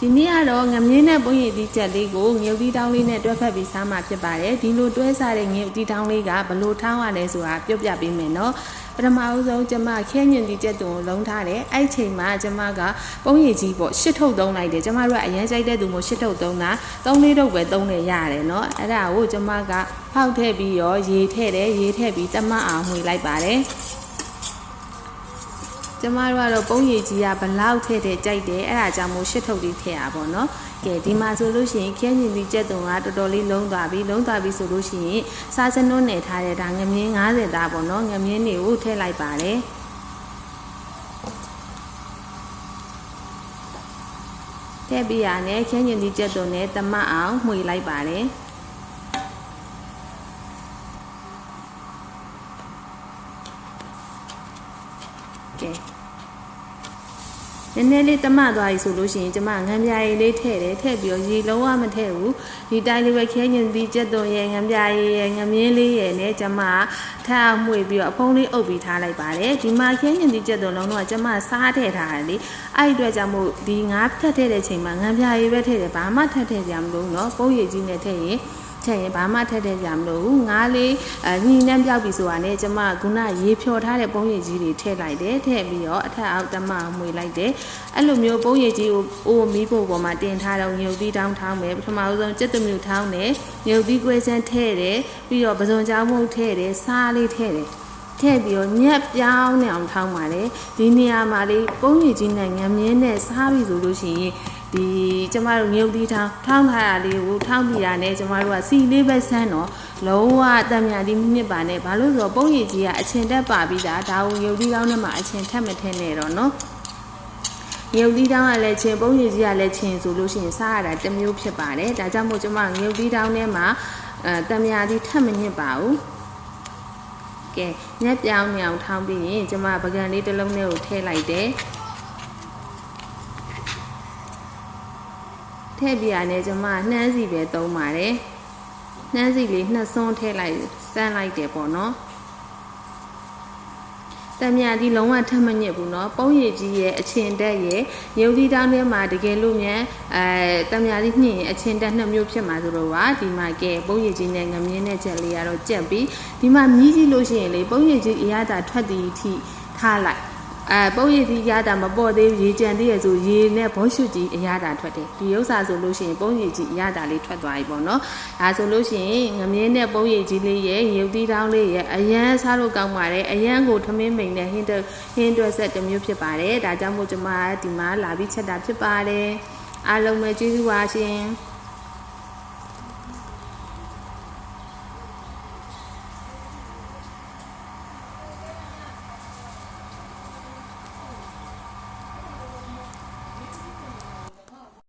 ဒီနေ့ကတော့ငမြင်းနဲ့ပုံရည်သီးချက်လေးကိုငရုတ်သီးတောင်းလေးနဲ့တွဲဖက်ပြီးစားမှာဖြစ်ပါတယ်ဒီလိုတွဲစားတဲ့ငရုတ်သီးတောင်းလေးကဘလို့ထောင်းရလဲဆိုတာပြောပြပေးမယ်နော်ပထမဦးဆုံးကျမခဲညင်သီးချက်တုံကိုလုံးထားတယ်အဲ့ချိန်မှာကျမကပုံရည်ကြီးပေါ့ရှစ်ထုတ်သုံးလိုက်တယ်ကျမတို့ကအရင်ကြိုက်တဲ့သူမျိုးရှစ်ထုတ်သုံးတာ3-4ထုတ်ပဲသုံးနေရတယ်နော်အဲ့ဒါကိုကျမကဖောက်ထည့်ပြီးရောရေထည့်တယ်ရေထည့်ပြီးတမတ်အောင်မှွေလိုက်ပါတယ်ကျမတို့ကတော့ပုံရည်ကြီးကဘလောက်ထည့်တဲ့ကြိုက်တယ်အဲ့ဒါကြောင့်မို့ရှစ်ထုတ်လေးထည့်ရပါတော့ကဲဒီမှာဆိုလို့ရှိရင်ခဲညင်သီးချက်တုံကတော်တော်လေးလုံးသွားပြီဆိုလို့ရှိရင်စားစနွန်းနယ်ထားတဲ့ဒါငမြင်း90သားပေါ့နော်ငမြင်းတွေကိုထည့်လိုက်ပါတယ်ထည့်ပြီးရနဲ့ခဲညင်သီးချက်တုံနဲ့တမတ်အောင်မှွေလိုက်ပါတယ်ကဲနည်းနည်းလေးတမသွားပြီဆိုလို့ရှိရင်ကျမငံပြာရည်လေးထည့်တယ်ထည့်ပြီးတော့ရေလုံးဝမထည့်ဘူးဒီတိုင်းလေးပဲခဲညင်သီးချက်သွန်ရဲ့ငံပြာရည်ရဲ့ငမြင်းလေးရဲ့နဲ့ကျမထပ်အောင်မှွေပြီးတော့အဖုံးလေးအုပ်ပြီးထားလိုက်ပါတယ်ဒီမှာခဲညင်သီးချက်သွန်လုံးတော့ကျမစားထည့်ထားတယ်လေအဲ့ဒီအတွက်ကြောင့်မို့ဒီငါးဖြတ်ထည့်တဲ့ချိန်မှာငံပြာရည်ပဲထည့်တယ်ဘာမှထည့်ကြမလို့နော်ပုံရည်ကြီးနဲ့ထည့်ရင်ဘာမှထည့်ကြမလို့ငါးလေးညှိနှမ်းပြောက်ပြီဆိုတာနဲ့ကျမခုနရေဖြော်ထားတဲ့ပုံရည်ကြီးတွေထည့်လိုက်တယ်ထည့်ပြီးတော့အထက်အောက်တမမှွေလိုက်တယ်အဲ့လိုမျိုးပုံရည်ကြီးကိုအိုးမီးဖို့ပေါ်မှာတင်ထားတော့ငရုတ်သီးတောင်းထောင်းမယ်ပထမဆုံးကြက်တမျိုးထောင်းတယ်ငရုတ်သီးကွဲစမ်းထည့်တယ်ပြီးတော့ပဇွန်ကြောင်းမုတ်ထည့်တယ်စားလေးထည့်တယ်ထည့်ပြီးတော့ညက်ပြောင်းနေအောင်ထောင်းပါတယ်ဒီနေရာမှာလေးပုံရည်ကြီးနဲ့ငမြင်းနဲ့စားပြီဆိုလို့ရှိရင်ဒီကျမတို့ငရုတ်သီးထောင်းထားတာလေးကိုထောင်းပြတာနဲ့ကျမတို့ကစီလေးပဲဆန်းတော့လုံးဝအတံမြဒီမြစ်ပါနဲ့ဘာလို့ဆိုတော့ပုံရည်ကြီးကအချင်တက်ပါပြီးသားဒါကိုငရုတ်သီးတောင်းနဲ့မှအချင်ထက်မထင်းနဲ့တော့နော်ငရုတ်သီးတောင်းကလည်းချင်းပုံရည်ကြီးကလည်းချင်းဆိုလို့ရှိရင်စားရတာတစ်မျိုးဖြစ်ပါတယ်ဒါကြောင့်မို့ကျမငရုတ်သီးတောင်းနဲ့မှတံမြဒီထက်မညစ်ပါဘူးကဲညက်ပြောင်းနေအောင်ထောင်းပြီးရင်ကျမပကံလေးတစ်လုံးနဲ့ကိုထည့်လိုက်တယ်ထည့်ပြရနဲ့ကျမနှမ်းစီပဲသုံးပါတယ်နှမ်းစီလေးနှစ်စွန်းထည့်လိုက်စမ်းလိုက်တယ်ပေါ့နော်တံမြဒီလုံးဝထက်မညစ်ဘူးเนาะပုံရည်ကြီးရဲ့အချင်တက်ရဲ့ရုပ်သီးတောင်းထဲမှာတကယ်လို့မြန်တံမြဒီညှင်အချင်တက်နှစ်မျိုးဖြစ်မှာဆိုတော့ပါဒီမှာကဲပုံရည်ကြီးနဲ့ငမြင်းနဲ့ချက်လေးကတော့ကြက်ပြီးဒီမှာမြည်ကြည့်လို့ရှိရင်လေပုံရည်ကြီးအရသာထွက်သည်အထိထားလိုက်ပုံရည်သီးရတာမပေါ်သေးရေကြံသေးရဆိုရေနဲ့ဘောရှုကြီးအရသာထွက်တယ်ဒီဥစ္စာဆိုလို့ရှိရင်ပုံရည်ကြီးအရသာလေးထွက်သွားပြီပေါ့နော်ဒါဆိုလို့ရှိရင်ငမြင်းနဲ့ပုံရည်ကြီးလေးရဲ့ရုပ်သီးတောင်းလေးရဲ့အရန်စားလို့ကောင်းပါတယ်အရန်ကိုထမင်းမိန်နဲ့ဟင်းတွဲဆက်တစ်မျိုးဖြစ်ပါတယ်ဒါကြောင့်မို့ကျွန်မဒီမှာလာပြီးချက်တာဖြစ်ပါတယ်အားလုံးပဲကျေးဇူးပါရှင်